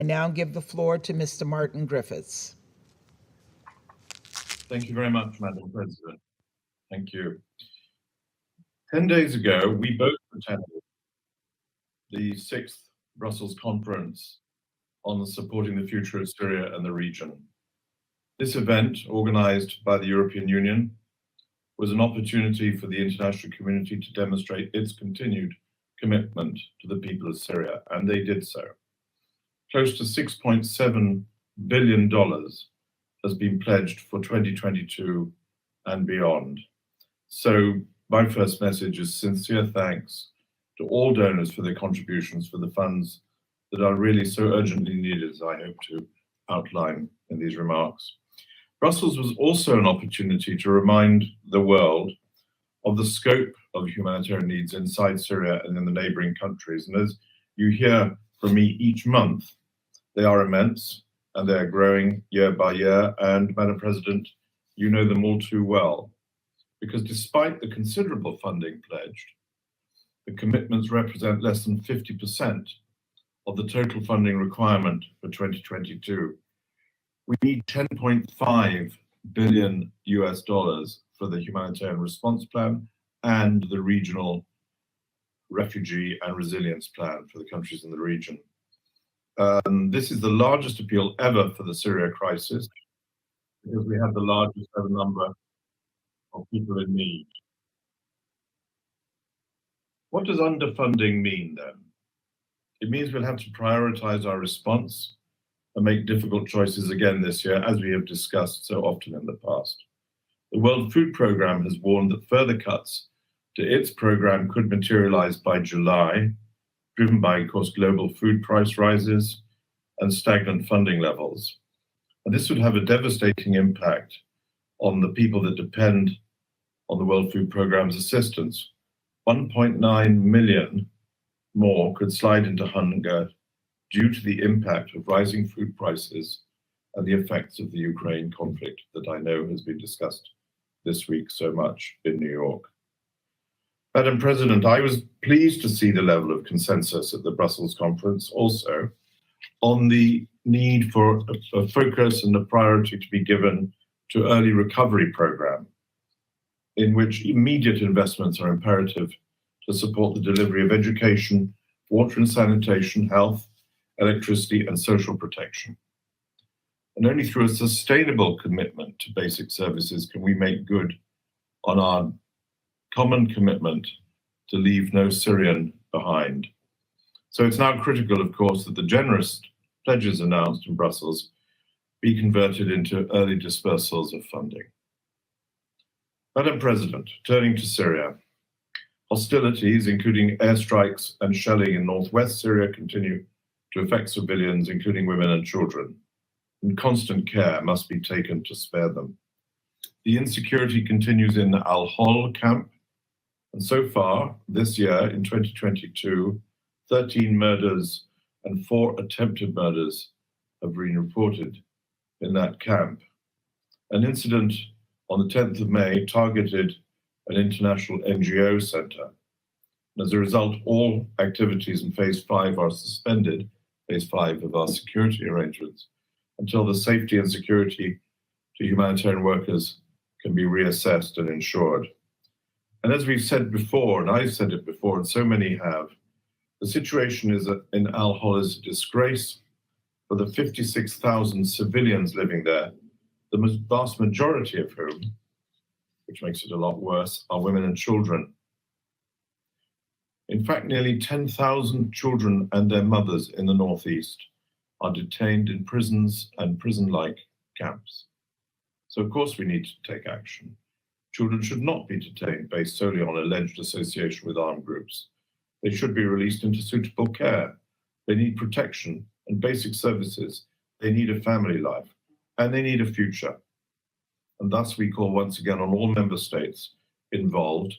I now give the floor to Mr. Martin Griffiths. Thank you very much, Madam President. Thank you. 10 days ago, we both attended the 6th Brussels Conference on supporting the future of Syria and the region. This event, organized by the European Union, was an opportunity for the international community to demonstrate its continued commitment to the people of Syria, and they did so. Close to $6.7 billion has been pledged for 2022 and beyond. So my first message is sincere thanks to all donors for their contributions for the funds that are really so urgently needed, as I hope to outline in these remarks. Brussels was also an opportunity to remind the world of the scope of humanitarian needs inside Syria and in the neighboring countries. And as you hear from me each month, they are immense and they are growing year by year. And Madam President, you know them all too well, because despite the considerable funding pledged, the commitments represent less than 50% of the total funding requirement for 2022. We need $10.5 billion for the humanitarian response plan and the regional refugee and resilience plan for the countries in the region. This is the largest appeal ever for the Syria crisis, because we have the largest ever number of people in need. What does underfunding mean then? It means we'll have to prioritize our response and make difficult choices again this year, as we have discussed so often in the past. The World Food Programme has warned that further cuts to its program could materialize by July, driven by, of course, global food price rises and stagnant funding levels. And this would have a devastating impact on the people that depend on the World Food Programme's assistance. 1.9 million more could slide into hunger due to the impact of rising food prices and the effects of the Ukraine conflict that I know has been discussed this week so much in New York. Madam President, I was pleased to see the level of consensus at the Brussels conference also on the need for a focus and a priority to be given to early recovery program, in which immediate investments are imperative to support the delivery of education, water and sanitation, health, electricity, and social protection. And only through a sustainable commitment to basic services can we make good on our common commitment to leave no Syrian behind. So it's now critical, of course, that the generous pledges announced in Brussels be converted into early dispersals of funding. Madam President, turning to Syria, hostilities, including airstrikes and shelling in northwest Syria, continue to affect civilians, including women and children, and constant care must be taken to spare them. The insecurity continues in the Al-Hol camp, and so far this year, in 2022, 13 murders and 4 attempted murders have been reported in that camp. An incident on the 10th of May targeted an international NGO center. As a result, all activities in phase 5 are suspended, phase 5 of our security arrangements, until the safety and security to humanitarian workers can be reassessed and insured. And as we've said before, and I've said it before, and so many have, the situation in Al-Hol is a disgrace for the 56,000 civilians living there, the vast majority of whom, which makes it a lot worse, are women and children. In fact, nearly 10,000 children and their mothers in the northeast are detained in prisons and prison-like camps. So of course we need to take action. Children should not be detained based solely on alleged association with armed groups. They should be released into suitable care. They need protection and basic services. They need a family life, and they need a future. And thus we call once again on all member states involved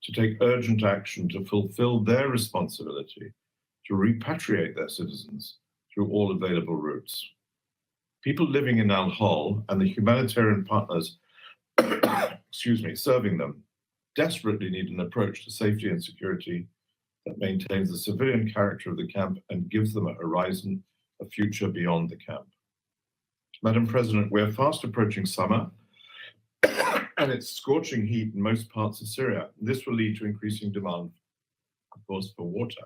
to take urgent action to fulfill their responsibility to repatriate their citizens through all available routes. People living in Al-Hol and the humanitarian partners serving them desperately need an approach to safety and security that maintains the civilian character of the camp and gives them a horizon a future beyond the camp. Madam President, we're fast approaching summer and it's scorching heat in most parts of Syria. This will lead to increasing demand, of course, for water.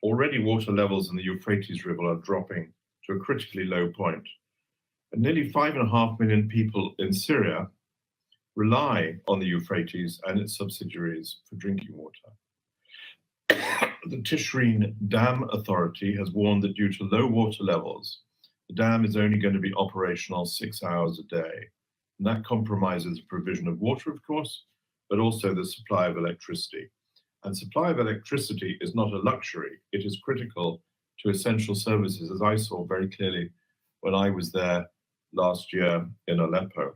Already water levels in the Euphrates River are dropping to a critically low point. And nearly 5.5 million people in Syria rely on the Euphrates and its subsidiaries for drinking water. The Tishreen Dam Authority has warned that due to low water levels, the dam is only going to be operational 6 hours a day. And that compromises the provision of water, of course, but also the supply of electricity. And supply of electricity is not a luxury. It is critical to essential services, as I saw very clearly when I was there last year in Aleppo.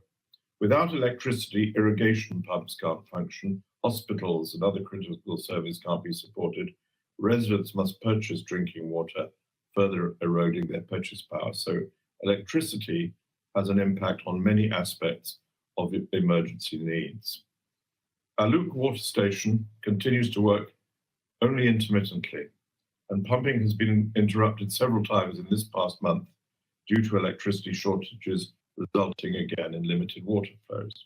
Without electricity, irrigation pumps can't function, hospitals and other critical services can't be supported. Residents must purchase drinking water, further eroding their purchase power. So electricity has an impact on many aspects of emergency needs. Al-Hol water station continues to work only intermittently, and pumping has been interrupted several times in this past month due to electricity shortages, resulting again in limited water flows.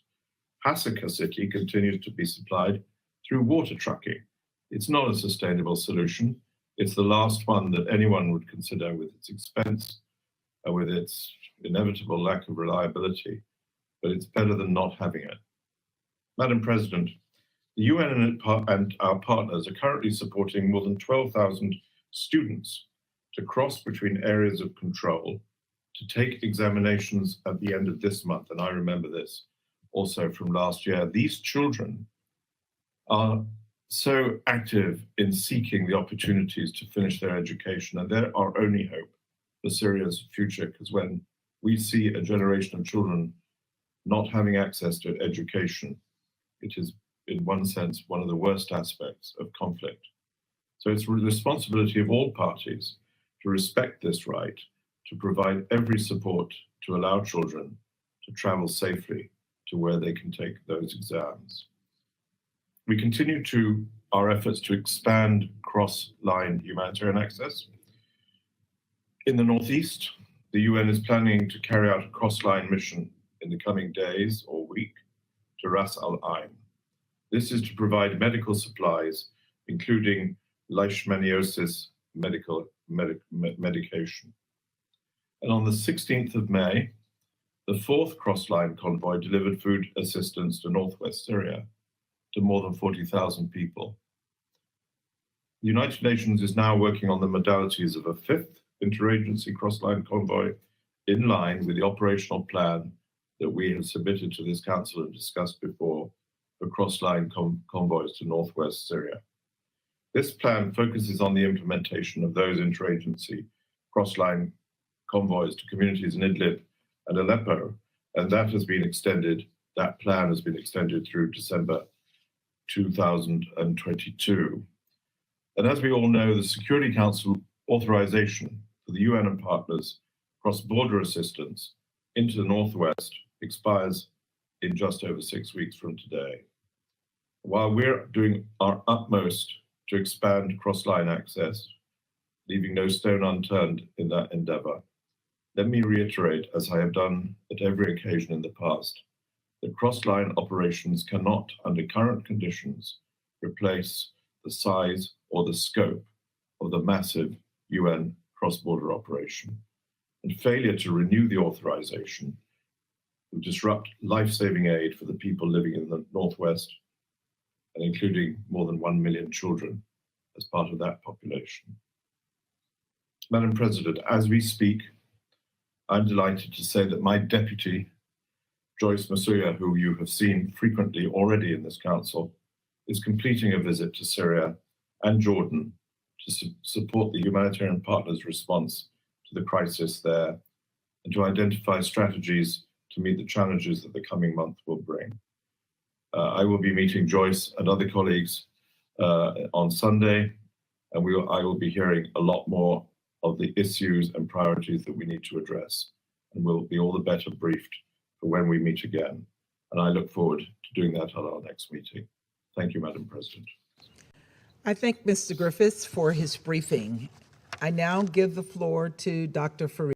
Hasaka city continues to be supplied through water trucking. It's not a sustainable solution. It's the last one that anyone would consider with its expense, with its inevitable lack of reliability, but it's better than not having it. Madam President, the UN and our partners are currently supporting more than 12,000 students to cross between areas of control to take examinations at the end of this month, and I remember this also from last year. These children are so active in seeking the opportunities to finish their education, and they're our only hope for Syria's future, because when we see a generation of children not having access to education, it is, in one sense, one of the worst aspects of conflict. So it's the responsibility of all parties to respect this right, to provide every support to allow children to travel safely to where they can take those exams. We continue our efforts to expand cross-line humanitarian access. In the Northeast, the UN is planning to carry out a cross-line mission in the coming days or week to Ras Al Ain. This is to provide medical supplies, including leishmaniasis medication. And on the 16th of May, the fourth cross-line convoy delivered food assistance to northwest Syria to more than 40,000 people. The United Nations is now working on the modalities of a fifth interagency cross-line convoy in line with the operational plan that we have submitted to this council and discussed before for cross-line convoys to northwest Syria. This plan focuses on the implementation of those interagency cross-line convoys to communities in Idlib and Aleppo, and that plan has been extended through December 2022. And as we all know, the Security Council authorization for the UN and partners cross-border assistance into the Northwest expires in just over 6 weeks from today. While we're doing our utmost to expand cross-line access, leaving no stone unturned in that endeavor, let me reiterate, as I have done at every occasion in the past, that cross-line operations cannot, under current conditions, replace the size or the scope of the massive UN cross-border operation. And failure to renew the authorization will disrupt life-saving aid for the people living in the Northwest, and including more than 1 million children as part of that population. Madam President, as we speak, I'm delighted to say that my deputy, Joyce Masuya, who you have seen frequently already in this council, is completing a visit to Syria and Jordan to support the humanitarian partners' response to the crisis there and to identify strategies to meet the challenges that the coming month will bring. I will be meeting Joyce and other colleagues on Sunday, and I will be hearing a lot more of the issues and priorities that we need to address, and we'll be all the better briefed for when we meet again. And I look forward to doing that at our next meeting. Thank you, Madam President. I thank Mr. Griffiths for his briefing. I now give the floor to Dr. Fareed.